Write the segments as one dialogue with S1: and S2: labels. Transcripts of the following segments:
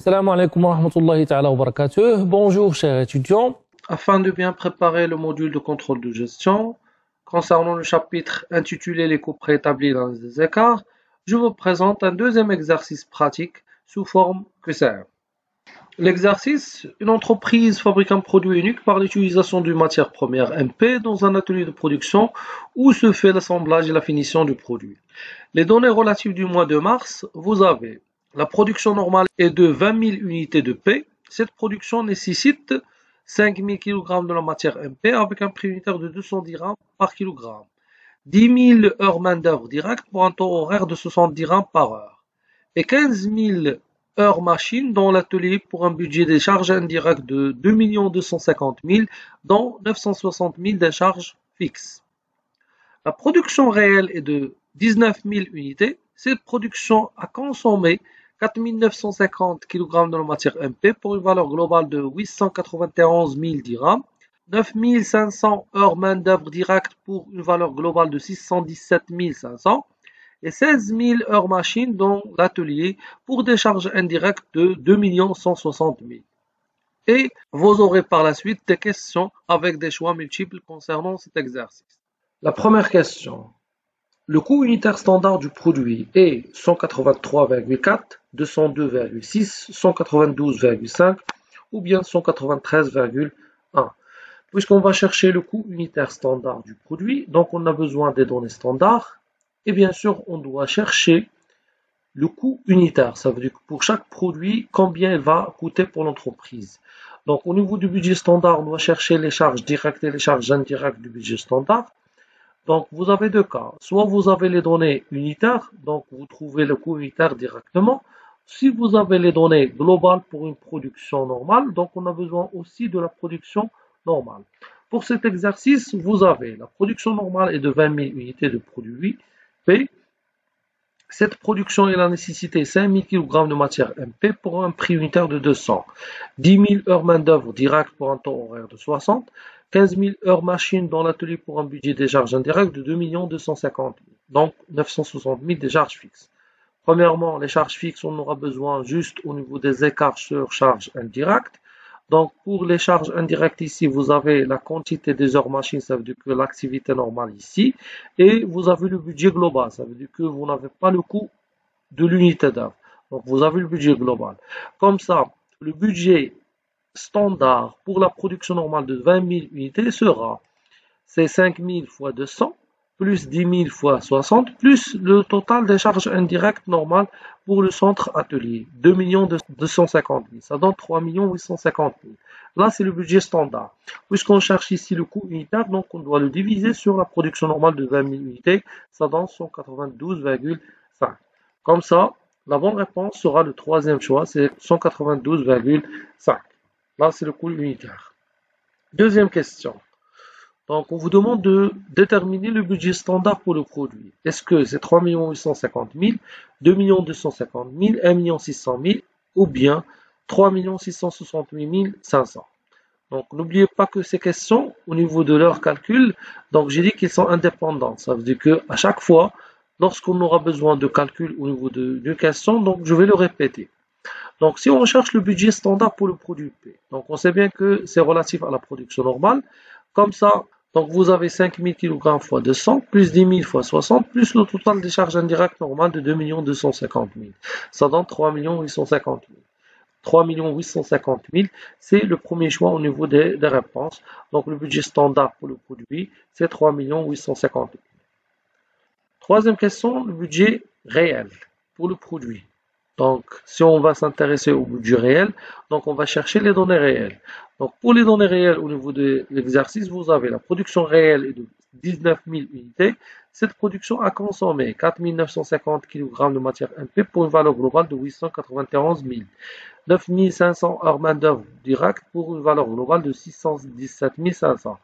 S1: Salam alaikum wa rahmatullahi ta'ala wa barakatuh. Bonjour chers étudiants.
S2: Afin de bien préparer le module de contrôle de gestion, concernant le chapitre intitulé Les coûts préétablis dans les écarts, je vous présente un deuxième exercice pratique sous forme QCR. L'exercice, une entreprise fabrique un produit unique par l'utilisation d'une matière première MP dans un atelier de production où se fait l'assemblage et la finition du produit. Les données relatives du mois de mars, vous avez la production normale est de 20 000 unités de P. Cette production nécessite 5 000 kg de la matière MP avec un prix unitaire de 210 dirhams par kilogramme. 10 000 heures main-d'œuvre directe pour un taux horaire de 70 dirhams par heure. Et 15 000 heures machine dans l'atelier pour un budget des charges indirectes de 2 250 000, dont 960 000 des charges fixes. La production réelle est de 19 000 unités. Cette production a consommé 4 950 kg de la matière MP pour une valeur globale de 891 000 dirhams, 9 500 heures main-d'œuvre directe pour une valeur globale de 617 500 et 16 000 heures machine dans l'atelier pour des charges indirectes de 2 160 000. Et vous aurez par la suite des questions avec des choix multiples concernant cet exercice. La première question. Le coût unitaire standard du produit est 183,4, 202,6, 192,5 ou bien 193,1. Puisqu'on va chercher le coût unitaire standard du produit, donc on a besoin des données standards et bien sûr on doit chercher le coût unitaire. Ça veut dire que pour chaque produit, combien il va coûter pour l'entreprise. Donc au niveau du budget standard, on doit chercher les charges directes et les charges indirectes du budget standard. Donc, vous avez deux cas. Soit vous avez les données unitaires, donc vous trouvez le coût unitaire directement. Si vous avez les données globales pour une production normale, donc on a besoin aussi de la production normale. Pour cet exercice, vous avez la production normale est de 20 000 unités de produit P. Cette production est la nécessité 5 000 kg de matière MP pour un prix unitaire de 200. 10 000 heures main-d'œuvre directe pour un taux horaire de 60. 15 000 heures machine dans l'atelier pour un budget des charges indirectes de 2 250 000. Donc 960 000 des charges fixes. Premièrement, les charges fixes, on aura besoin juste au niveau des écarts sur charges indirectes. Donc pour les charges indirectes ici, vous avez la quantité des heures machine, ça veut dire que l'activité normale ici. Et vous avez le budget global, ça veut dire que vous n'avez pas le coût de l'unité d'œuvre. Donc vous avez le budget global. Comme ça, le budget standard pour la production normale de 20 000 unités sera c'est 5 000 fois 200 plus 10 000 fois 60 plus le total des charges indirectes normales pour le centre atelier 2 250 000, ça donne 3 850 000. Là c'est le budget standard. Puisqu'on cherche ici le coût unitaire, donc on doit le diviser sur la production normale de 20 000 unités, ça donne 192,5. Comme ça, la bonne réponse sera le troisième choix, c'est 192,5. Là, c'est le coût unitaire. Deuxième question. Donc, on vous demande de déterminer le budget standard pour le produit. Est-ce que c'est 3 850 000, 2 250 000, 1 600 000 ou bien 3 668 500? Donc, n'oubliez pas que ces questions, au niveau de leur calcul, donc j'ai dit qu'ils sont indépendants. Ça veut dire qu'à chaque fois, lorsqu'on aura besoin de calcul au niveau d'une question, donc je vais le répéter. Donc, si on recherche le budget standard pour le produit P, donc on sait bien que c'est relatif à la production normale. Comme ça, donc vous avez 5 000 kg fois 200, plus 10 000 fois 60, plus le total des charges indirectes normales de 2 250 000. Ça donne 3 850 000. 3 850 000, c'est le premier choix au niveau des réponses. Donc, le budget standard pour le produit, c'est 3 850 000. Troisième question, le budget réel pour le produit. Donc, si on va s'intéresser au budget réel, donc on va chercher les données réelles. Donc, pour les données réelles au niveau de l'exercice, vous avez la production réelle est de 19 000 unités. Cette production a consommé 4 950 kg de matière MP pour une valeur globale de 891 000. 9 500 heures main-d'œuvre directe pour une valeur globale de 617 500.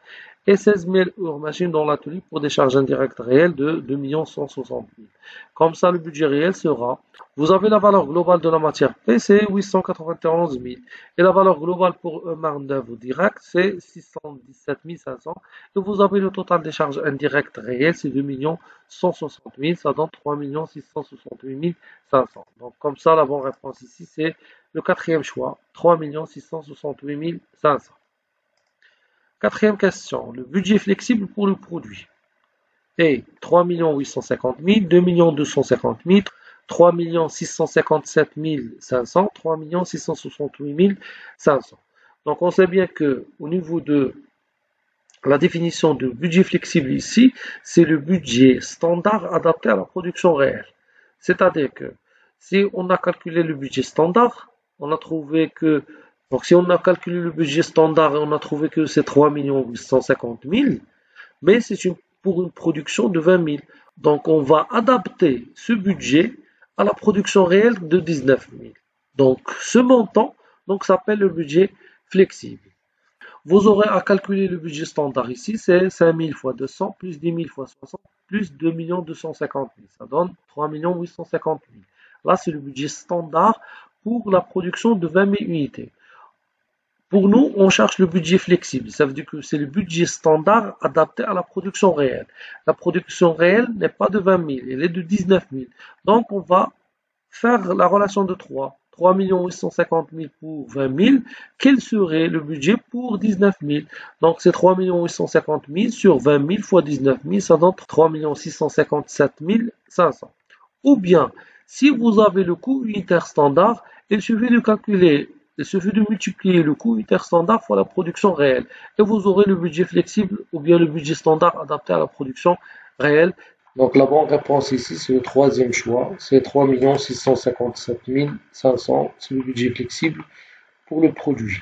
S2: Et 16 000 heures machine dans l'atelier pour des charges indirectes réelles de 2 160 000. Comme ça, le budget réel sera, vous avez la valeur globale de la matière P, c'est 891 000. Et la valeur globale pour un main-d'œuvre direct, c'est 617 500. Et vous avez le total des charges indirectes réelles, c'est 2 160 000, ça donne 3 668 500. Donc comme ça, la bonne réponse ici, c'est le quatrième choix, 3 668 500. Quatrième question, le budget flexible pour le produit est 3 850 000, 2 250 000, 3 657 500, 3 668 500. Donc on sait bien que au niveau de la définition de budget flexible ici, c'est le budget standard adapté à la production réelle. C'est-à-dire que si on a calculé le budget standard, on a trouvé que, donc si on a calculé le budget standard et on a trouvé que c'est 3 850 000, mais c'est pour une production de 20 000. Donc on va adapter ce budget à la production réelle de 19 000. Donc ce montant s'appelle le budget flexible. Vous aurez à calculer le budget standard ici, c'est 5 000 fois 200 plus 10 000 fois 60 plus 2 250 000. Ça donne 3 850 000. Là, c'est le budget standard pour la production de 20 000 unités. Pour nous, on cherche le budget flexible. Ça veut dire que c'est le budget standard adapté à la production réelle. La production réelle n'est pas de 20 000, elle est de 19 000. Donc, on va faire la relation de 3. 3 850 000 pour 20 000. Quel serait le budget pour 19 000? Donc, c'est 3 850 000 sur 20 000 fois 19 000, ça donne 3 657 500. Ou bien, si vous avez le coût unitaire standard, il suffit de calculer, il suffit de multiplier le coût unitaire standard fois la production réelle. Et vous aurez le budget flexible ou bien le budget standard adapté à la production réelle. Donc la bonne réponse ici, c'est le troisième choix, c'est 3 657 500, c'est le budget flexible pour le produit.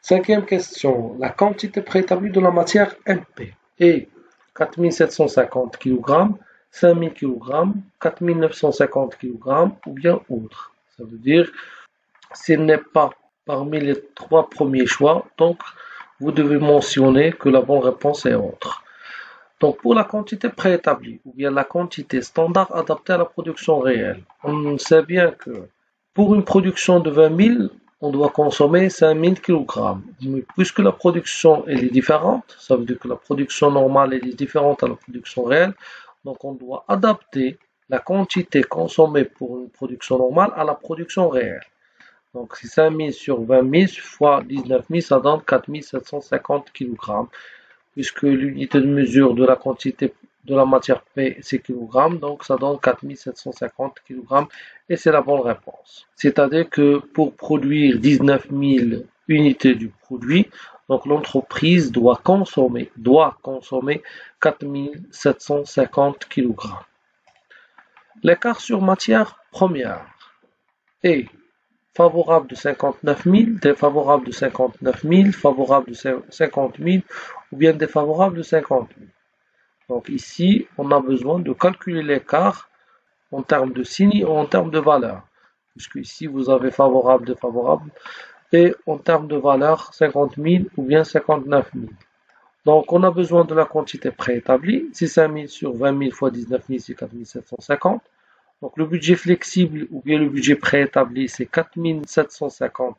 S2: Cinquième question, la quantité préétablie de la matière MP est 4750 kg, 5000 kg, 4950 kg ou bien autre. Ça veut dire, s'il n'est pas parmi les trois premiers choix, donc vous devez mentionner que la bonne réponse est autre. Donc pour la quantité préétablie ou bien la quantité standard adaptée à la production réelle, on sait bien que pour une production de 20 000, on doit consommer 5000 kg. Mais puisque la production elle est différente, ça veut dire que la production normale elle est différente à la production réelle, donc on doit adapter la quantité consommée pour une production normale à la production réelle. Donc c'est 5000 sur 20 000 fois 19 000, ça donne 4750 kg. Puisque l'unité de mesure de la quantité de la matière P c'est kg, donc ça donne 4750 kg et c'est la bonne réponse. C'est-à-dire que pour produire 19 000 unités du produit, donc l'entreprise doit consommer 4750 kg. L'écart sur matière première est favorable de 59 000, défavorable de 59 000, favorable de 50 000 ou bien défavorable de 50 000. Donc ici, on a besoin de calculer l'écart en termes de signe ou en termes de valeur. Puisque ici, vous avez favorable, défavorable et en termes de valeur 50 000 ou bien 59 000. Donc on a besoin de la quantité préétablie. C'est 5 000 sur 20 000 fois 19 000, c'est 4 750. Donc le budget flexible ou bien le budget préétabli, c'est 4 750.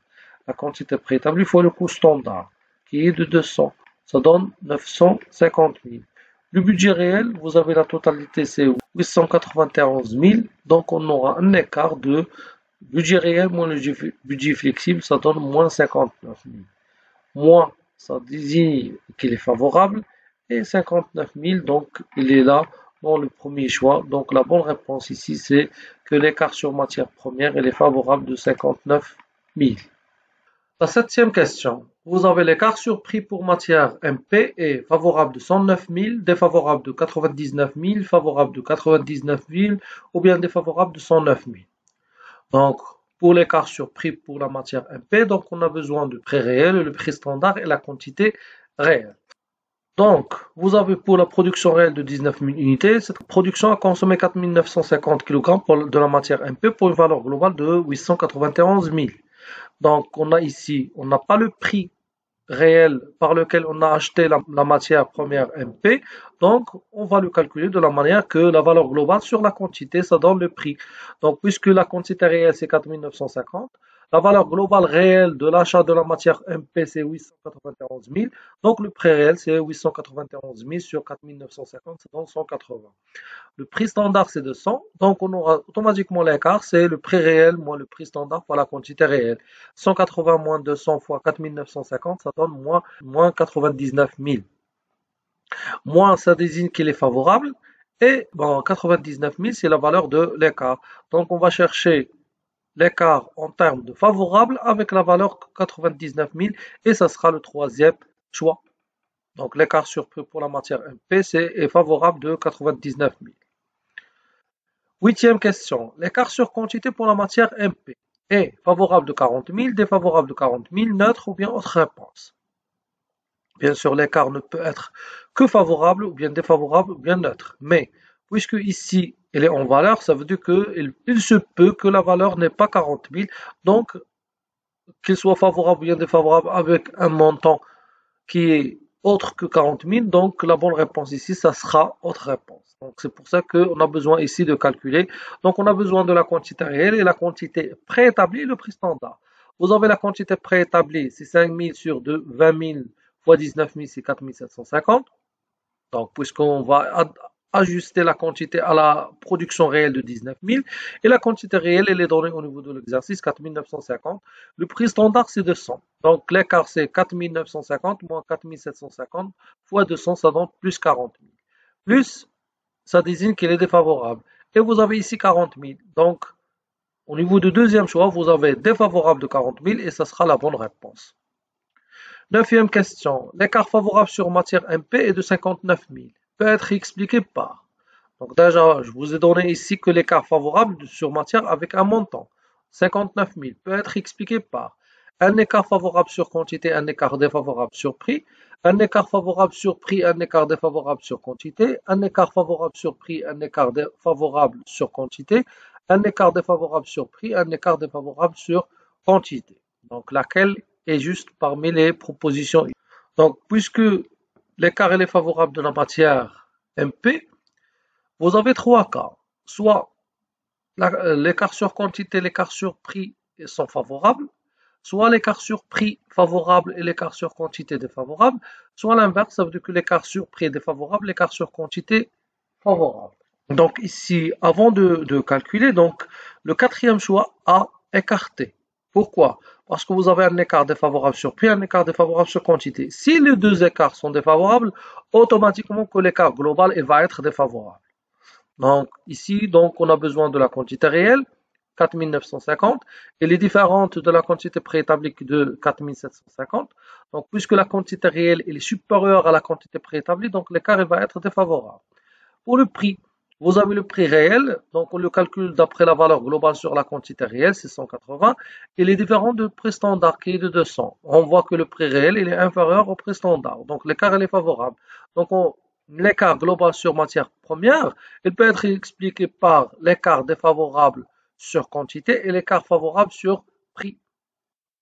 S2: La quantité préétablie fois le coût standard, qui est de 200. Ça donne 950 000. Le budget réel, vous avez la totalité, c'est 891 000. Donc on aura un écart de budget réel moins le budget flexible, ça donne moins 59 000. Moins, ça désigne qu'il est favorable. Et 59 000, donc il est là dans le premier choix. Donc la bonne réponse ici, c'est que l'écart sur matière première, elle est favorable de 59 000. La septième question. Vous avez l'écart sur prix pour matière MP est favorable de 109 000, défavorable de 99 000, favorable de 99 000 ou bien défavorable de 109 000. Donc, pour l'écart sur prix pour la matière MP, donc on a besoin du prix réel, le prix standard et la quantité réelle. Donc, vous avez pour la production réelle de 19 000 unités, cette production a consommé 4 950 kg de la matière MP pour une valeur globale de 891 000. Donc, on a ici, on n'a pas le prix réel par lequel on a acheté la matière première MP. Donc, on va le calculer de la manière que la valeur globale sur la quantité, ça donne le prix. Donc, puisque la quantité réelle, c'est 4950, la valeur globale réelle de l'achat de la matière MP, c'est 891 000. Donc, le prix réel, c'est 891 000 sur 4950, ça donne 180. Le prix standard, c'est 200. Donc, on aura automatiquement l'écart, c'est le prix réel moins le prix standard fois la quantité réelle. 180 moins 200 fois 4950, ça donne moins 99 000. Moins, ça désigne qu'il est favorable. Et bon, 99 000, c'est la valeur de l'écart. Donc, on va chercher l'écart en termes de favorable avec la valeur 99 000 et ça sera le troisième choix. Donc, l'écart surpris pour la matière MP, est favorable de 99 000. Huitième question. L'écart sur quantité pour la matière MP est favorable de 40 000, défavorable de 40 000, neutre ou bien autre réponse. Bien sûr, l'écart ne peut être que favorable ou bien défavorable ou bien neutre. Mais puisque ici, il est en valeur, ça veut dire qu'il se peut que la valeur n'est pas 40 000. Donc, qu'il soit favorable ou bien défavorable avec un montant qui est autre que 40 000. Donc, la bonne réponse ici, ça sera autre réponse. Donc, c'est pour ça qu'on a besoin ici de calculer. Donc, on a besoin de la quantité réelle et la quantité préétablie, le prix standard. Vous avez la quantité préétablie, c'est 5 000 sur 20 000 fois 19 000, c'est 4 750. Donc, puisqu'on va ajuster la quantité à la production réelle de 19 000 et la quantité réelle, elle est donnée au niveau de l'exercice 4 950. Le prix standard, c'est 200. Donc, l'écart, c'est 4 950 moins 4 750 fois 200, ça donne plus 40 000. Plus, ça désigne qu'il est défavorable. Et vous avez ici 40 000. Donc, au niveau du deuxième choix, vous avez défavorable de 40 000 et ça sera la bonne réponse. Neuvième question. L'écart favorable sur matière MP est de 59 000. Peut être expliqué par. Donc déjà, je vous ai donné ici que l'écart favorable sur matière avec un montant. 59 000 peut être expliqué par un écart favorable sur quantité, un écart défavorable sur prix, un écart favorable sur prix, un écart défavorable sur quantité, un écart favorable sur prix, un écart défavorable sur quantité, un écart défavorable sur prix, un écart défavorable sur quantité. Donc laquelle est juste parmi les propositions. Donc puisque l'écart est favorable de la matière MP, vous avez trois cas. Soit l'écart sur quantité, l'écart sur prix sont favorables, soit l'écart sur prix favorable et l'écart sur quantité défavorable, soit l'inverse, ça veut dire que l'écart sur prix est défavorable, l'écart sur quantité favorable. Donc ici, avant de calculer, donc le quatrième choix a écarté. Pourquoi? Parce que vous avez un écart défavorable sur prix, un écart défavorable sur quantité. Si les deux écarts sont défavorables, automatiquement que l'écart global va être défavorable. Donc ici, on a besoin de la quantité réelle, 4 950, elle est différente de la quantité préétablie de 4 750. Donc puisque la quantité réelle est supérieure à la quantité préétablie, donc l'écart va être défavorable. Pour le prix, vous avez le prix réel, donc on le calcule d'après la valeur globale sur la quantité réelle, c'est 180. Il est différent du prix standard qui est de 200. On voit que le prix réel il est inférieur au prix standard, donc l'écart est favorable. Donc l'écart global sur matière première, il peut être expliqué par l'écart défavorable sur quantité et l'écart favorable sur prix.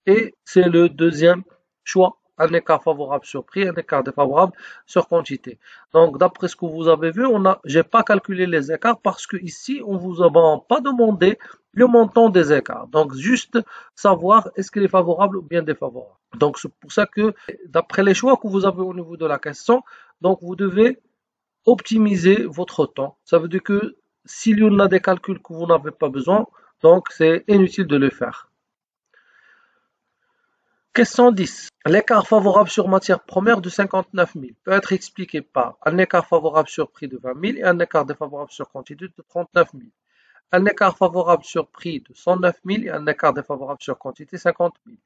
S2: Et c'est le deuxième choix. Un écart favorable sur prix, un écart défavorable sur quantité. Donc, d'après ce que vous avez vu, j'ai pas calculé les écarts parce que ici, on vous a pas demandé le montant des écarts. Donc, juste savoir est-ce qu'il est favorable ou bien défavorable. Donc, c'est pour ça que, d'après les choix que vous avez au niveau de la question, donc, vous devez optimiser votre temps. Ça veut dire que s'il y en a des calculs que vous n'avez pas besoin, donc, c'est inutile de le faire. Question 10. L'écart favorable sur matière première de 59 000 peut être expliqué par un écart favorable sur prix de 20 000 et un écart défavorable sur quantité de 39 000. Un écart favorable sur prix de 109 000 et un écart défavorable sur quantité 50 000.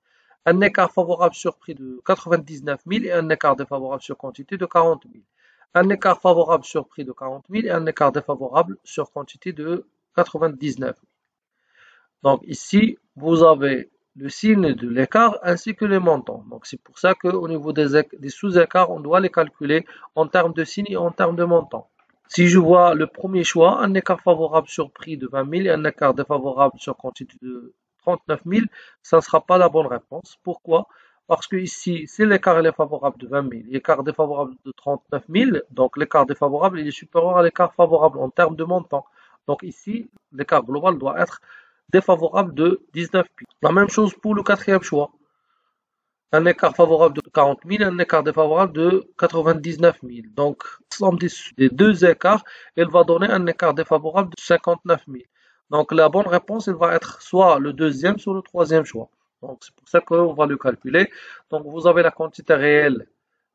S2: Un écart favorable sur prix de 99 000 et un écart défavorable sur quantité de 40 000. Un écart favorable sur prix de 40 000 et un écart défavorable sur quantité de 99 000. Donc ici, vous avez le signe de l'écart ainsi que les montants. Donc c'est pour ça qu'au niveau des sous-écarts, on doit les calculer en termes de signe et en termes de montant. Si je vois le premier choix, un écart favorable sur prix de 20 000 et un écart défavorable sur quantité de 39 000, ça ne sera pas la bonne réponse. Pourquoi? Parce que ici, si l'écart est favorable de 20 000, l'écart défavorable de 39 000, donc l'écart défavorable il est supérieur à l'écart favorable en termes de montant. Donc ici, l'écart global doit être défavorable de 19 000. La même chose pour le quatrième choix. Un écart favorable de 40 000, un écart défavorable de 99 000. Donc, somme des deux écarts, elle va donner un écart défavorable de 59 000. Donc, la bonne réponse, elle va être soit le deuxième, soit le troisième choix. Donc, c'est pour ça qu'on va le calculer. Donc, vous avez la quantité réelle,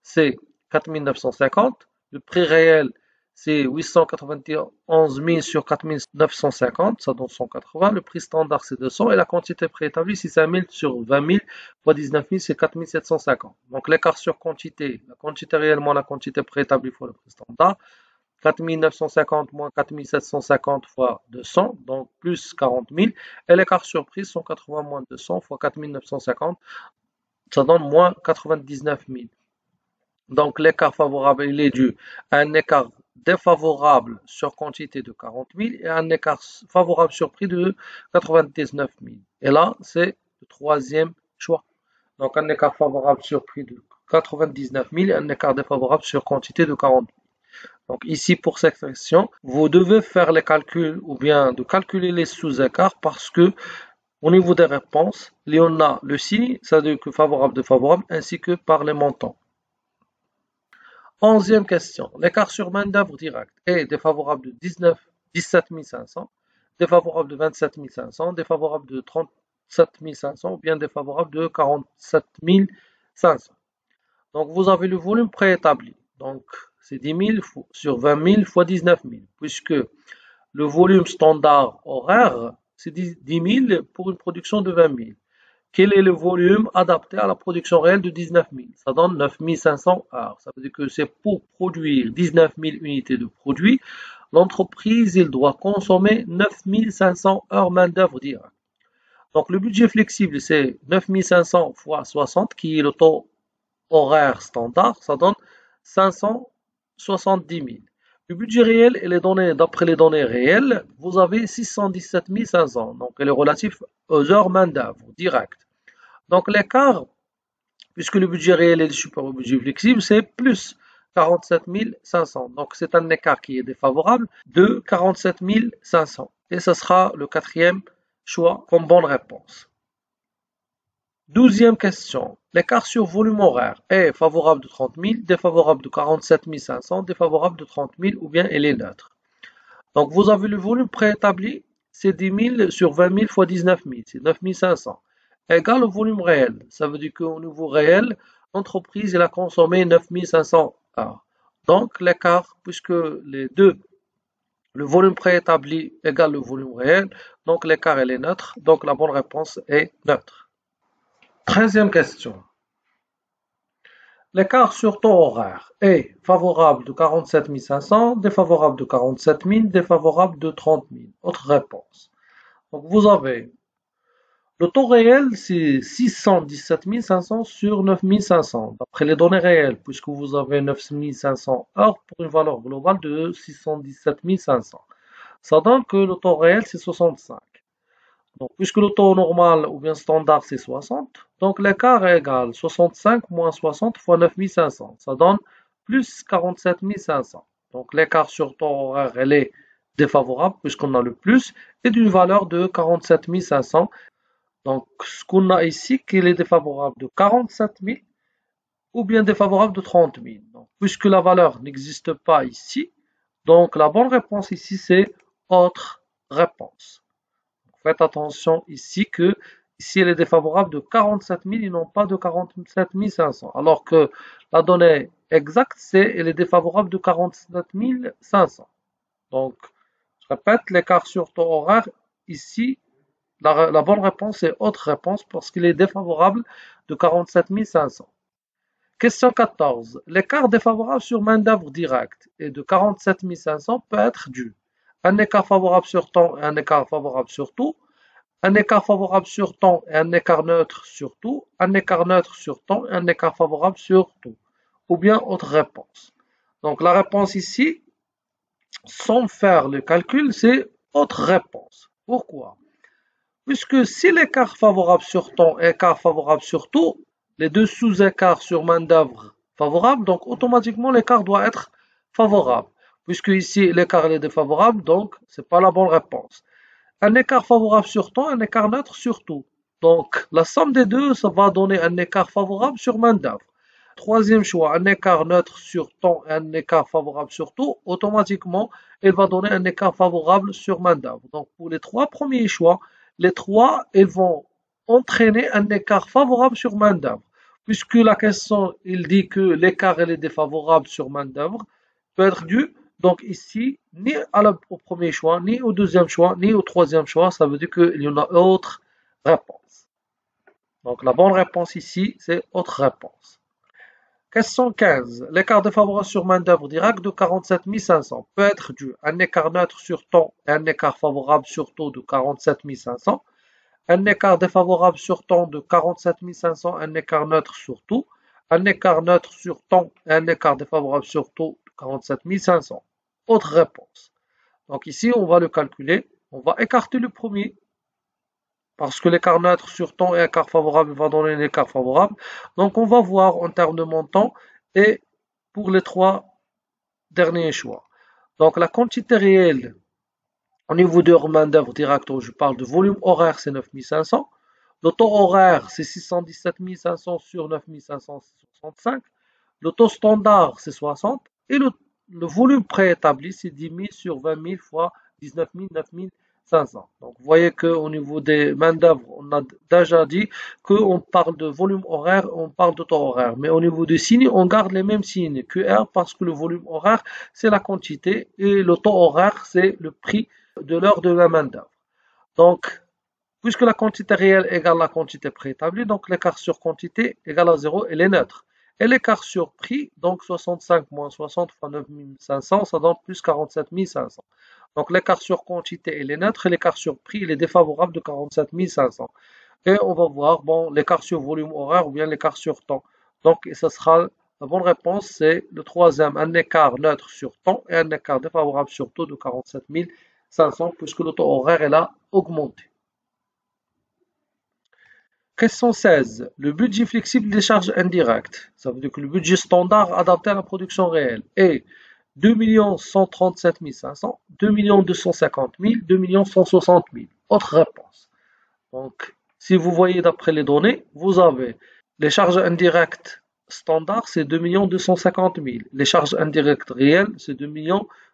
S2: c'est 4 950. Le prix réel, c'est 891 000 sur 4 950, ça donne 180. Le prix standard, c'est 200. Et la quantité préétablie, c'est 5 000 sur 20 000 fois 19 000, c'est 4 750. Donc l'écart sur quantité, la quantité réelle moins la quantité préétablie fois le prix standard. 4 950 moins 4 750 fois 200, donc plus 40 000. Et l'écart sur prix, 180 moins 200 fois 4 950, ça donne moins 99 000. Donc l'écart favorable, il est dû à un écart défavorable sur quantité de 40 000 et un écart favorable sur prix de 99 000. Et là, c'est le troisième choix. Donc un écart favorable sur prix de 99 000 et un écart défavorable sur quantité de 40 000. Donc ici, pour cette question, vous devez faire les calculs ou bien de calculer les sous-écarts parce que au niveau des réponses, il y en a le signe, c'est-à-dire que favorable de favorable, ainsi que par les montants. 11e question. L'écart sur main-d'œuvre directe est défavorable de 17 500, défavorable de 27 500, défavorable de 37 500 ou bien défavorable de 47 500. Donc vous avez le volume préétabli. Donc c'est 10 000 sur 20 000 fois 19 000, puisque le volume standard horaire, c'est 10 000 pour une production de 20 000. Quel est le volume adapté à la production réelle de 19 000? Ça donne 9 500 heures. Ça veut dire que c'est pour produire 19 000 unités de produits, l'entreprise il doit consommer 9 500 heures main-d'œuvre directe. Donc le budget flexible, c'est 9 500 fois 60, qui est le taux horaire standard, ça donne 570 000. Le budget réel et les données, d'après les données réelles, vous avez 617 500. Donc, elle est relatif aux heures main-d'œuvre directes. Donc, l'écart, puisque le budget réel est supérieur au budget flexible, c'est plus 47 500. Donc, c'est un écart qui est défavorable de 47 500. Et ce sera le quatrième choix comme bonne réponse. 12e question. L'écart sur volume horaire est favorable de 30 000, défavorable de 47 500, défavorable de 30 000 ou bien elle est neutre. Donc vous avez le volume préétabli, c'est 10 000 sur 20 000 fois 19 000, c'est 9 500. Égal au volume réel. Ça veut dire qu'au niveau réel, l'entreprise a consommé 9 500 heures. Donc l'écart, puisque les deux, le volume préétabli égale le volume réel, donc l'écart est neutre, donc la bonne réponse est neutre. 13e question. L'écart sur taux horaire est favorable de 47 500, défavorable de 47 000, défavorable de 30 000. Autre réponse. Donc vous avez le taux réel, c'est 617 500 sur 9 500, d'après les données réelles, puisque vous avez 9 500 heures pour une valeur globale de 617 500. Ça donne que le taux réel, c'est 65. Donc, puisque le taux normal ou bien standard, c'est 60, donc l'écart est égal 65 moins 60 fois 9 500. Ça donne plus 47 500. Donc, l'écart sur taux horaire, elle est défavorable puisqu'on a le plus et d'une valeur de 47 500. Donc, ce qu'on a ici, qu'il est défavorable de 47 000 ou bien défavorable de 30 000. Donc, puisque la valeur n'existe pas ici, donc la bonne réponse ici, c'est autre réponse. Faites attention ici que ici elle est défavorable de 47 000 et non pas de 47 500. Alors que la donnée exacte, elle est défavorable de 47 500. Donc, je répète, l'écart sur taux horaire, ici, la bonne réponse est autre réponse parce qu'il est défavorable de 47 500. Question 14. L'écart défavorable sur main-d'œuvre directe et de 47 500 peut être dû à un écart favorable sur temps et un écart favorable sur tout, un écart favorable sur temps et un écart neutre sur tout, un écart neutre sur temps et un écart favorable sur tout, ou bien autre réponse. Donc la réponse ici, sans faire le calcul, c'est autre réponse. Pourquoi? Puisque si l'écart favorable sur temps et écart favorable sur tout, les deux sous-écarts sur main-d'œuvre favorable, donc automatiquement l'écart doit être favorable. Puisque ici l'écart est défavorable, donc c'est pas la bonne réponse. Un écart favorable sur temps, un écart neutre sur tout. Donc la somme des deux, ça va donner un écart favorable sur main-d'œuvre. Troisième choix, un écart neutre sur temps et un écart favorable sur tout, automatiquement, il va donner un écart favorable sur main-d'œuvre. Donc pour les trois premiers choix, les trois, ils vont entraîner un écart favorable sur main-d'œuvre. Puisque la question, il dit que l'écart est défavorable sur main-d'œuvre, peut être dû, donc ici, ni au premier choix, ni au deuxième choix, ni au troisième choix, ça veut dire qu'il y en a autre réponse. Donc la bonne réponse ici, c'est autre réponse. Question 15. L'écart défavorable sur main-d'œuvre directe de 47 500 peut être dû à un écart neutre sur temps et un écart favorable sur taux de 47 500. Un écart défavorable sur temps de 47 500, un écart neutre sur tout, un écart neutre sur temps et un écart défavorable sur taux de 47 500. Autre réponse. Donc ici, on va le calculer. On va écarter le premier parce que l'écart neutre sur temps et écart favorable va donner un écart favorable. Donc on va voir en termes de montant et pour les trois derniers choix. Donc la quantité réelle au niveau de main-d'œuvre directe, je parle de volume horaire, c'est 9500. Le taux horaire, c'est 617 500 sur 9565. Le taux standard, c'est 60. Et le volume préétabli, c'est 10 000 sur 20 000 fois 19 000, 9500. Donc, vous voyez qu'au niveau des main-d'œuvre, on a déjà dit qu'on parle de volume horaire, on parle de taux horaire. Mais au niveau des signes, on garde les mêmes signes QR parce que le volume horaire, c'est la quantité et le taux horaire, c'est le prix de l'heure de la main-d'œuvre. Donc, puisque la quantité réelle égale la quantité préétablie, donc l'écart sur quantité égale à 0, elle est neutre. Et l'écart sur prix, donc 65 moins 60 fois 9500, ça donne plus 47 500. Donc l'écart sur quantité, il est neutre et l'écart sur prix, il est défavorable de 47 500. Et on va voir, bon, l'écart sur volume horaire ou bien l'écart sur temps. Donc, ça sera, la bonne réponse, c'est le troisième, un écart neutre sur temps et un écart défavorable sur taux de 47 500 puisque le taux horaire est là augmenté. Question 16. Le budget flexible des charges indirectes. Ça veut dire que le budget standard adapté à la production réelle est 2 137 500, 2 250 000, 2 160 000. Autre réponse. Donc, si vous voyez d'après les données, vous avez les charges indirectes standard, c'est 2 250 000. Les charges indirectes réelles, c'est 2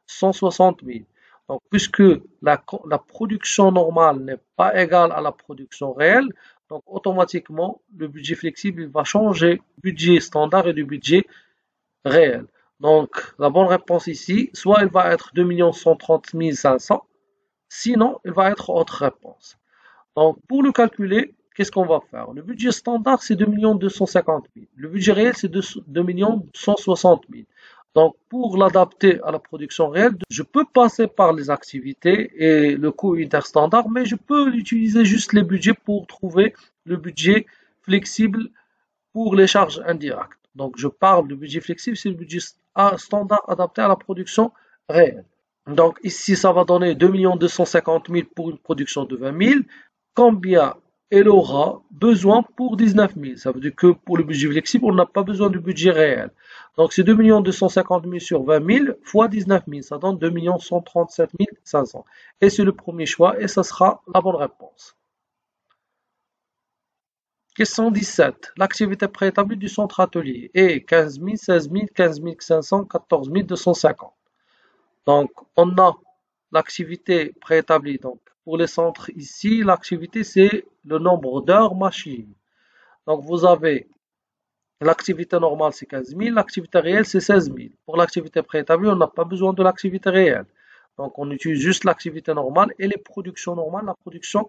S2: 160 000. Donc, puisque la production normale n'est pas égale à la production réelle, donc automatiquement, le budget flexible va changer du budget standard et du budget réel. Donc, la bonne réponse ici, soit il va être 2 130 500, sinon, il va être autre réponse. Donc, pour le calculer, qu'est-ce qu'on va faire? Le budget standard, c'est 2 250 000. Le budget réel, c'est 2 160 000. Donc, pour l'adapter à la production réelle, je peux passer par les activités et le coût interstandard, mais je peux utiliser juste les budgets pour trouver le budget flexible pour les charges indirectes. Donc, je parle du budget flexible, c'est le budget standard adapté à la production réelle. Donc, ici, ça va donner 2 250 000 pour une production de 20 000. Combien elle aura besoin pour 19 000. Ça veut dire que pour le budget flexible, on n'a pas besoin du budget réel. Donc c'est 2 250 000 sur 20 000 fois 19 000. Ça donne 2 137 500. Et c'est le premier choix et ça sera la bonne réponse. Question 17. L'activité préétablie du centre atelier est 15 000, 16 000, 15 500, 14 250. Donc on a l'activité préétablie. Donc pour les centres ici, l'activité c'est le nombre d'heures machine. Donc vous avez l'activité normale c'est 15 000, l'activité réelle c'est 16 000. Pour l'activité préétablie, on n'a pas besoin de l'activité réelle. Donc on utilise juste l'activité normale et les productions normales, la production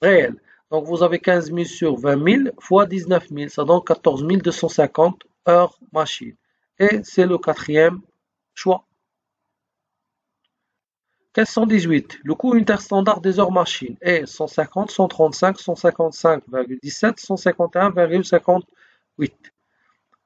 S2: réelle. Donc vous avez 15 000 sur 20 000 fois 19 000, ça donne 14 250 heures machine. Et c'est le quatrième choix. Question 18. Le coût interstandard des heures machine est 150, 135, 155,17, 151,58.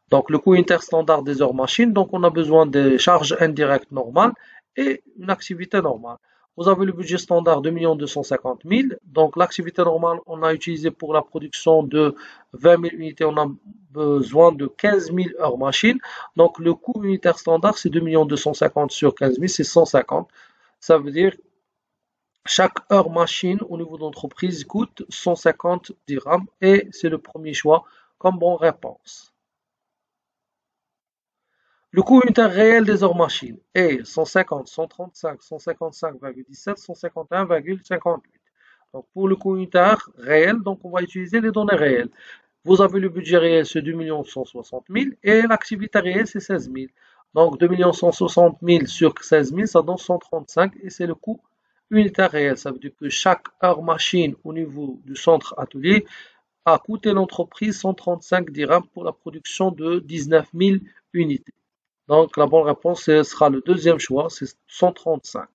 S2: Donc le coût interstandard des heures machine, donc on a besoin des charges indirectes normales et une activité normale. Vous avez le budget standard 2 250 000. Donc l'activité normale, on a utilisé pour la production de 20 000 unités, on a besoin de 15 000 heures machine. Donc le coût unitaire standard, c'est 2 250 sur 15 000, c'est 150. Ça veut dire chaque heure machine au niveau d'entreprise coûte 150 dirhams et c'est le premier choix comme bonne réponse. Le coût unitaire réel des heures machines est 150, 135, 155,17, 151,58. Donc pour le coût unitaire réel, donc on va utiliser les données réelles. Vous avez le budget réel, c'est 2 160 000 et l'activité réelle, c'est 16 000. Donc 2 160 000 sur 16 000, ça donne 135 et c'est le coût unitaire réel. Ça veut dire que chaque heure machine au niveau du centre atelier a coûté l'entreprise 135 dirhams pour la production de 19 000 unités. Donc la bonne réponse sera le deuxième choix, c'est 135.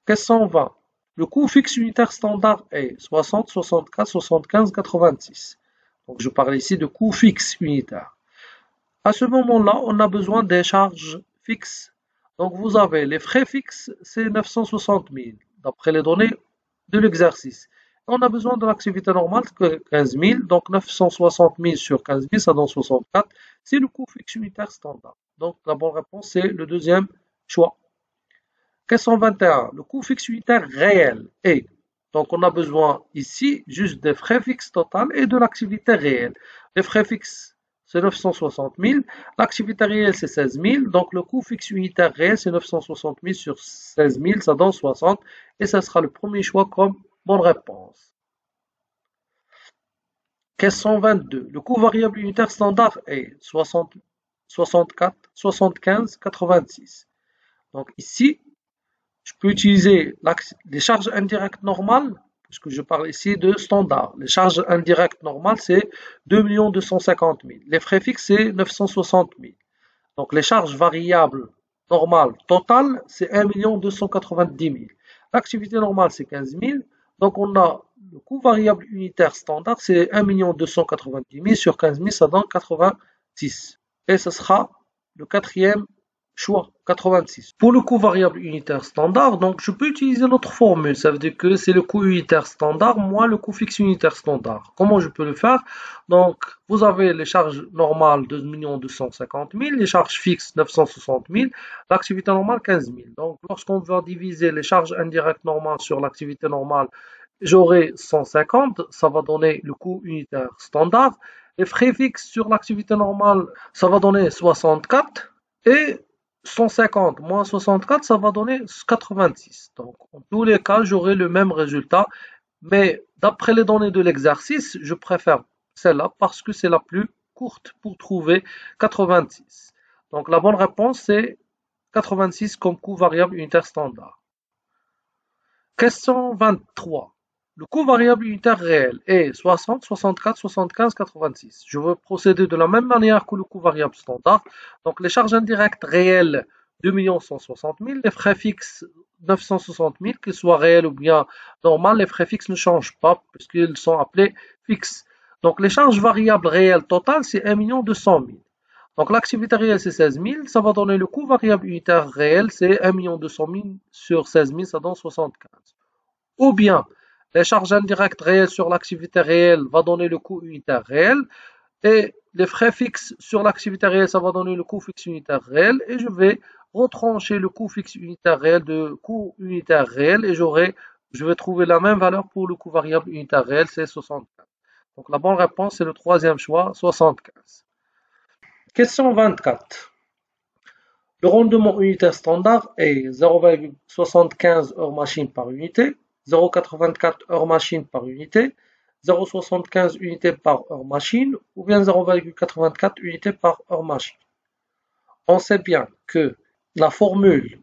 S2: Question 20. Le coût fixe unitaire standard est 60, 64, 75, 86. Donc je parle ici de coût fixe unitaire. À ce moment-là, on a besoin des charges fixes. Donc vous avez les frais fixes, c'est 960 000, d'après les données de l'exercice. On a besoin de l'activité normale, 15 000, donc 960 000 sur 15 000, ça donne 64. C'est le coût fixe unitaire standard. Donc la bonne réponse, c'est le deuxième choix. Question 21. Le coût fixe unitaire réel est, donc on a besoin ici juste des frais fixes total et de l'activité réelle. Les frais fixes, c'est 960 000. L'activité réelle, c'est 16 000. Donc le coût fixe unitaire réel, c'est 960 000 sur 16 000, ça donne 60. Et ça sera le premier choix comme bonne réponse. Question 22. Le coût variable unitaire standard est 60, 64, 75, 86. Donc ici, je peux utiliser les charges indirectes normales, puisque je parle ici de standard. Les charges indirectes normales, c'est 2 250 000. Les frais fixes, c'est 960 000. Donc les charges variables normales totales, c'est 1 290 000. L'activité normale, c'est 15 000. Donc on a le coût variable unitaire standard, c'est 1 290 000 sur 15 000, ça donne 86. Et ce sera le quatrième choix, 86. Pour le coût variable unitaire standard, donc je peux utiliser notre formule. Ça veut dire que c'est le coût unitaire standard moins le coût fixe unitaire standard. Comment je peux le faire? Donc, vous avez les charges normales de 2 250 000, les charges fixes 960 000, l'activité normale 15 000. Donc, lorsqu'on va diviser les charges indirectes normales sur l'activité normale, j'aurai 150, ça va donner le coût unitaire standard. Les frais fixes sur l'activité normale, ça va donner 64 et 150 moins 64, ça va donner 86. Donc, en tous les cas, j'aurai le même résultat. Mais d'après les données de l'exercice, je préfère celle-là parce que c'est la plus courte pour trouver 86. Donc, la bonne réponse, c'est 86 comme coût variable unitaire standard. Question 23. Le coût variable unitaire réel est 60, 64, 75, 86. Je vais procéder de la même manière que le coût variable standard. Donc les charges indirectes réelles, 2 160 000. Les frais fixes, 960 000, qu'ils soient réels ou bien normaux. Les frais fixes ne changent pas puisqu'ils sont appelés fixes. Donc les charges variables réelles totales, c'est 1 200 000. Donc l'activité réelle, c'est 16 000. Ça va donner le coût variable unitaire réel, c'est 1 200 000 sur 16 000, ça donne 75. Ou bien, les charges indirectes réelles sur l'activité réelle va donner le coût unitaire réel et les frais fixes sur l'activité réelle, ça va donner le coût fixe unitaire réel et je vais retrancher le coût fixe unitaire réel de coût unitaire réel et je vais trouver la même valeur pour le coût variable unitaire réel, c'est 75. Donc la bonne réponse, c'est le troisième choix, 75. Question 24. Le rendement unitaire standard est 0,75 heures machine par unité, 0,84 heures machine par unité, 0,75 unités par heure machine ou bien 0,84 unités par heure machine. On sait bien que la formule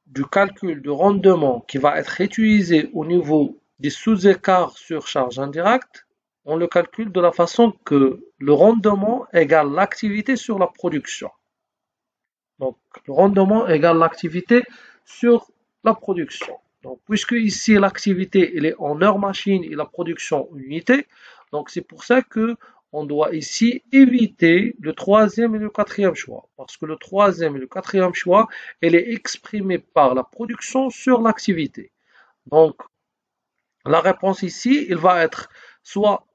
S2: du calcul de rendement qui va être utilisée au niveau des sous-écarts sur charge indirecte, on le calcule de la façon que le rendement égale l'activité sur la production. Donc, le rendement égale l'activité sur la production. Donc, puisque ici l'activité elle est en heure machine et la production en unité, donc c'est pour ça que on doit ici éviter le troisième et le quatrième choix. Parce que le troisième et le quatrième choix, elle est exprimée par la production sur l'activité. Donc, la réponse ici, il va être soit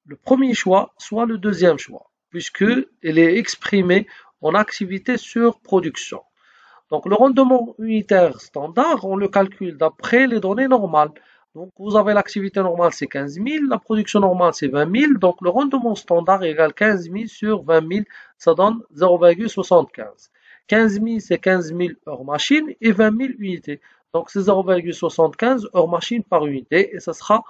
S2: le premier choix, soit le deuxième choix, puisqu'elle est exprimée en activité sur production. Donc, le rendement unitaire standard, on le calcule d'après les données normales. Donc, vous avez l'activité normale, c'est 15 000, la production normale, c'est 20 000. Donc, le rendement standard égale 15 000 sur 20 000, ça donne 0,75. 15 000, c'est 15 000 heures machine et 20 000 unités. Donc, c'est 0,75 heures machine par unité et ça sera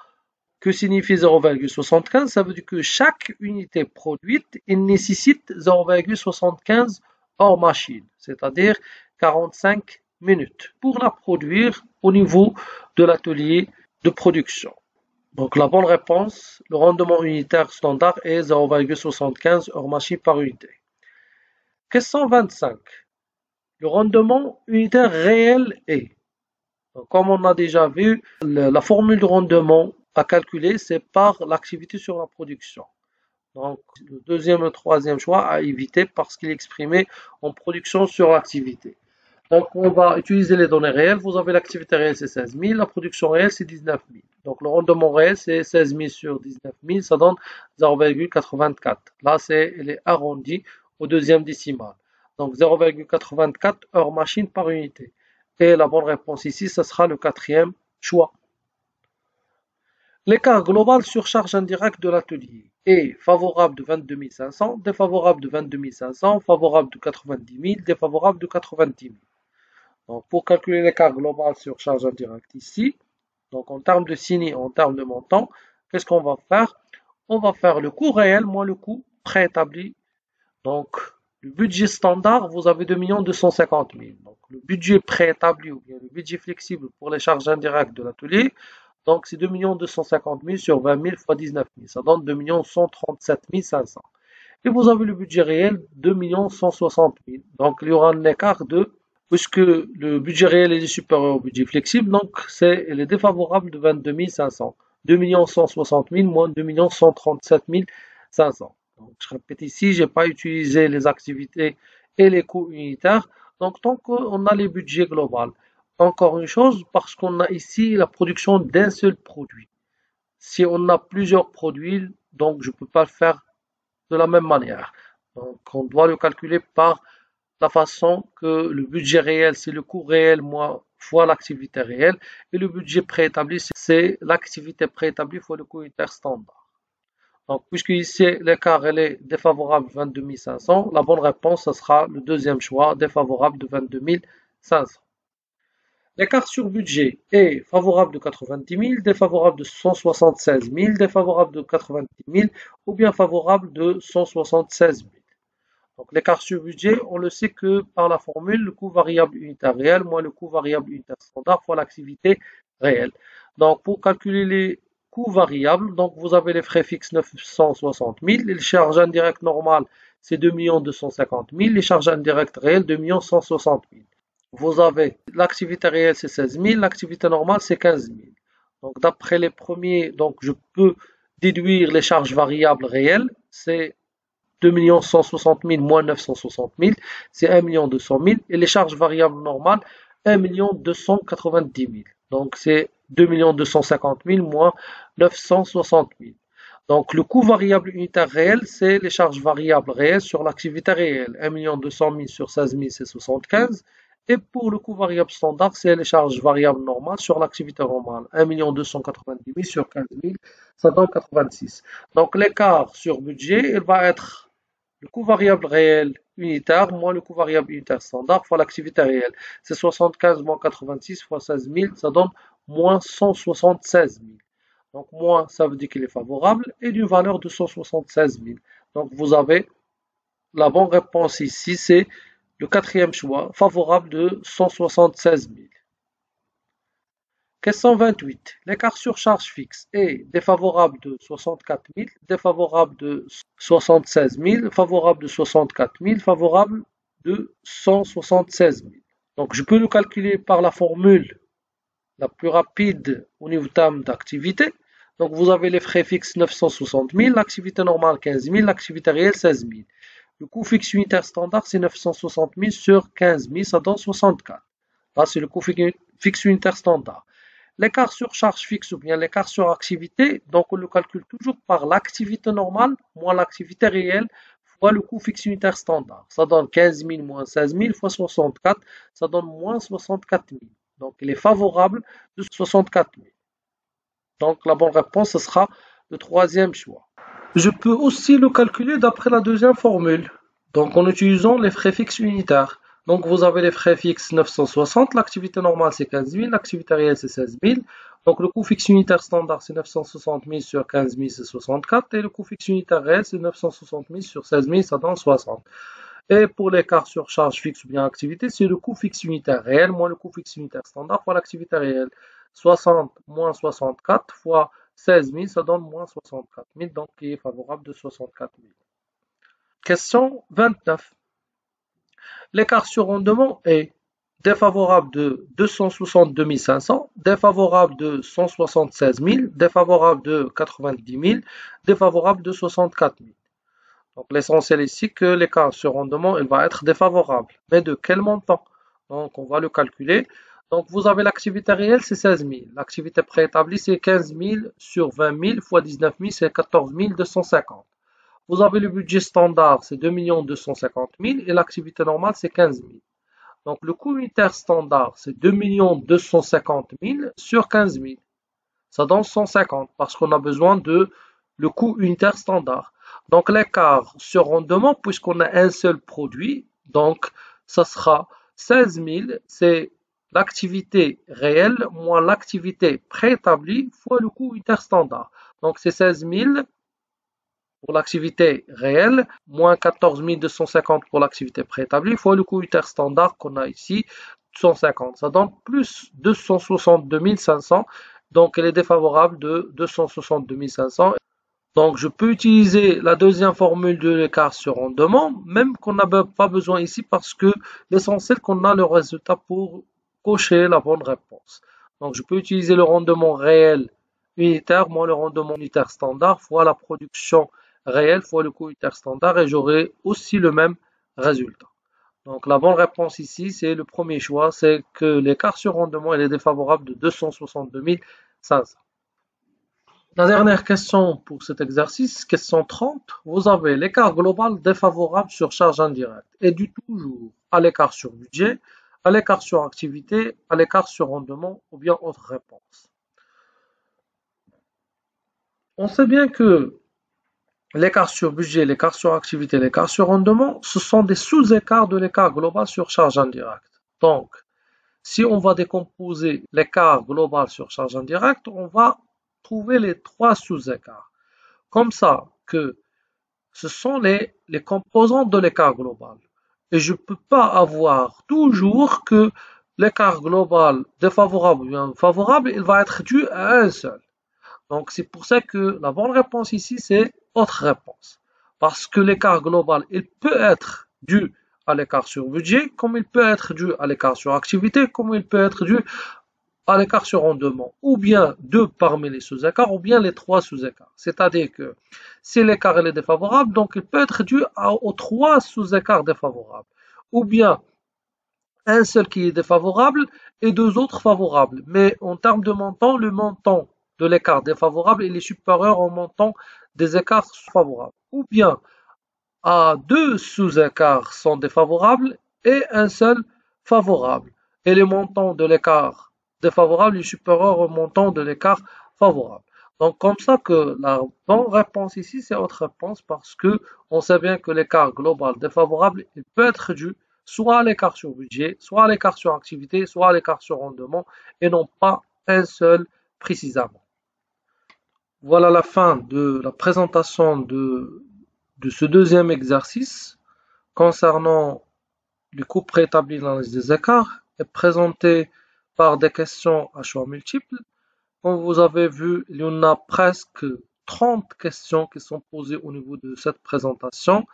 S2: que signifie 0,75? Ça veut dire que chaque unité produite, il nécessite 0,75 heures machine, c'est-à-dire 45 minutes pour la produire au niveau de l'atelier de production. Donc la bonne réponse, le rendement unitaire standard est 0,75 heures machine par unité. Question 25. Le rendement unitaire réel est, donc, comme on a déjà vu, la formule de rendement à calculer, c'est par l'activité sur la production. Donc, le deuxième et le troisième choix à éviter parce qu'il est exprimé en production sur l'activité. Donc, on va utiliser les données réelles. Vous avez l'activité réelle, c'est 16 000. La production réelle, c'est 19 000. Donc, le rendement réel, c'est 16 000 sur 19 000. Ça donne 0,84. Là, elle est arrondie au deuxième décimal. Donc, 0,84 heures machine par unité. Et la bonne réponse ici, ce sera le quatrième choix. L'écart global sur charge indirecte de l'atelier est favorable de 22 500, défavorable de 22 500, favorable de 90 000, défavorable de 90 000. Donc, pour calculer l'écart global sur charge indirecte ici, donc en termes de signe, en termes de montant, qu'est-ce qu'on va faire? On va faire le coût réel moins le coût préétabli. Donc, le budget standard, vous avez 2 250 000. Donc, le budget préétabli ou bien le budget flexible pour les charges indirectes de l'atelier, donc c'est 2 250 000 sur 20 000 fois 19 000. Ça donne 2 137 500. Et vous avez le budget réel, 2 160 000. Donc, il y aura un écart de, puisque le budget réel est supérieur au budget flexible, donc elle est défavorable de 22 500. 2 160 000 moins 2 137 500. Donc, je répète ici, je n'ai pas utilisé les activités et les coûts unitaires. Donc, tant qu'on a les budgets globaux. Encore une chose, parce qu'on a ici la production d'un seul produit. Si on a plusieurs produits, donc je ne peux pas le faire de la même manière. Donc, on doit le calculer par la façon que le budget réel, c'est le coût réel fois l'activité réelle. Et le budget préétabli, c'est l'activité préétablie fois le coût unitaire standard. Donc, puisque ici, l'écart est défavorable de 22 500, la bonne réponse, ce sera le deuxième choix, défavorable de 22 500. L'écart sur budget est favorable de 90 000, défavorable de 176 000, défavorable de 90 000 ou bien favorable de 176 000. Donc, l'écart sur budget, on le sait que par la formule, le coût variable unitaire réel moins le coût variable unitaire standard fois l'activité réelle. Donc, pour calculer les coûts variables, donc vous avez les frais fixes 960 000, les charges indirectes normales, c'est 2 250 000, les charges indirectes réelles, 2 160 000. Vous avez l'activité réelle, c'est 16 000, l'activité normale, c'est 15 000. Donc, d'après les premiers, donc je peux déduire les charges variables réelles, c'est 2 160 000 moins 960 000, c'est 1 200 000. Et les charges variables normales, 1 290 000. Donc, c'est 2 250 000 moins 960 000. Donc, le coût variable unitaire réel, c'est les charges variables réelles sur l'activité réelle. 1 200 000 sur 16 000, c'est 75. Et pour le coût variable standard, c'est les charges variables normales sur l'activité normale. 1 290 000 sur 15 000, ça donne 86. Donc, l'écart sur budget, il va être le coût variable réel unitaire moins le coût variable unitaire standard fois l'activité réelle. C'est 75 moins 86 fois 16 000, ça donne moins 176 000. Donc, moins, ça veut dire qu'il est favorable et d'une valeur de 176 000. Donc, vous avez la bonne réponse ici, c'est le quatrième choix, favorable de 176 000. Question 28. L'écart sur charge fixe est défavorable de 64 000, défavorable de 76 000, favorable de 64 000, favorable de 176 000. Donc, je peux le calculer par la formule la plus rapide au niveau terme d'activité. Donc vous avez les frais fixes 960 000, l'activité normale 15 000, l'activité réelle 16 000. Le coût fixe unitaire standard c'est 960 000 sur 15 000, ça donne 64. Là c'est le coût fixe unitaire standard. L'écart sur charge fixe ou bien l'écart sur activité, donc on le calcule toujours par l'activité normale moins l'activité réelle fois le coût fixe unitaire standard. Ça donne 15 000 moins 16 000 fois 64, ça donne moins 64 000. Donc il est favorable de 64 000. Donc la bonne réponse, ce sera le troisième choix. Je peux aussi le calculer d'après la deuxième formule. Donc en utilisant les frais fixes unitaires. Donc vous avez les frais fixes 960, l'activité normale c'est 15 000, l'activité réelle c'est 16 000. Donc le coût fixe unitaire standard c'est 960 000 sur 15 000 c'est 64 et le coût fixe unitaire réel c'est 960 000 sur 16 000 ça donne 60. Et pour l'écart sur charge fixe ou bien activité, c'est le coût fixe unitaire réel moins le coût fixe unitaire standard fois l'activité réelle. 60 moins 64 fois 16 000, ça donne moins 64 000, donc qui est favorable de 64 000. Question 29. L'écart sur rendement est défavorable de 262 500, défavorable de 176 000, défavorable de 90 000, défavorable de 64 000. Donc l'essentiel ici que l'écart sur rendement il va être défavorable. Mais de quel montant? Donc on va le calculer. Donc vous avez l'activité réelle c'est 16 000. L'activité préétablie c'est 15 000 sur 20 000 fois 19 000 c'est 14 250. Vous avez le budget standard c'est 2 250 000 et l'activité normale c'est 15 000. Donc le coût unitaire standard c'est 2 250 000 sur 15 000. Ça donne 150 parce qu'on a besoin de le coût unitaire standard. Donc l'écart sur rendement, puisqu'on a un seul produit, donc ça sera 16 000, c'est l'activité réelle moins l'activité préétablie fois le coût unitaire standard. Donc c'est 16 000 pour l'activité réelle moins 14 250 pour l'activité préétablie fois le coût unitaire standard qu'on a ici, 150. Ça donne plus 262 500. Donc elle est défavorable de 262 500. Donc je peux utiliser la deuxième formule de l'écart sur rendement, même qu'on n'a pas besoin ici parce que l'essentiel qu'on a le résultat pour cocher la bonne réponse. Donc je peux utiliser le rendement réel unitaire moins le rendement unitaire standard fois la production réelle fois le coût unitaire standard et j'aurai aussi le même résultat. Donc la bonne réponse ici, c'est le premier choix, c'est que l'écart sur rendement est défavorable de 262 500. La dernière question pour cet exercice, question 30, vous avez l'écart global défavorable sur charge indirecte et du toujours à l'écart sur budget, à l'écart sur activité, à l'écart sur rendement ou bien autre réponse. On sait bien que l'écart sur budget, l'écart sur activité, l'écart sur rendement, ce sont des sous-écarts de l'écart global sur charge indirecte. Donc, si on va décomposer l'écart global sur charge indirecte, on va trouver les trois sous-écarts. Comme ça que ce sont les composants de l'écart global. Et je ne peux pas avoir toujours que l'écart global défavorable ou bien favorable, il va être dû à un seul. Donc c'est pour ça que la bonne réponse ici, c'est autre réponse. Parce que l'écart global, il peut être dû à l'écart sur budget, comme il peut être dû à l'écart sur activité, comme il peut être dû à l'écart sur rendement, ou bien deux parmi les sous-écarts, ou bien les trois sous-écarts. C'est-à-dire que si l'écart est défavorable, donc il peut être dû aux trois sous-écarts défavorables, ou bien un seul qui est défavorable et deux autres favorables. Mais en termes de montant, le montant de l'écart défavorable il est supérieur au montant des écarts favorables. Ou bien à deux sous-écarts sont défavorables et un seul favorable. Et le montant de l'écart défavorable est supérieur au montant de l'écart favorable. Donc comme ça que la bonne réponse ici c'est autre réponse parce que on sait bien que l'écart global défavorable il peut être dû soit à l'écart sur budget, soit à l'écart sur activité, soit à l'écart sur rendement et non pas un seul précisément. Voilà la fin de la présentation de ce deuxième exercice concernant les coûts préétablis dans les écarts et présenté par des questions à choix multiples. Comme vous avez vu, il y en a presque 30 questions qui sont posées au niveau de cette présentation.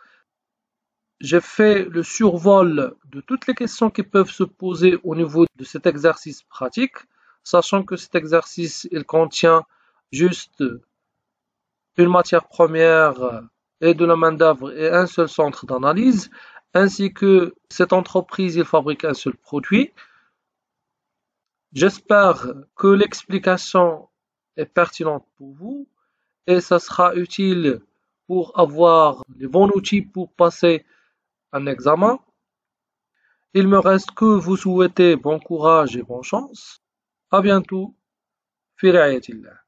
S2: J'ai fait le survol de toutes les questions qui peuvent se poser au niveau de cet exercice pratique, sachant que cet exercice il contient juste une matière première et de la main-d'œuvre et un seul centre d'analyse, ainsi que cette entreprise, il fabrique un seul produit. J'espère que l'explication est pertinente pour vous et ça sera utile pour avoir les bons outils pour passer un examen. Il me reste que vous souhaiter bon courage et bonne chance. À bientôt. في رعاية الله.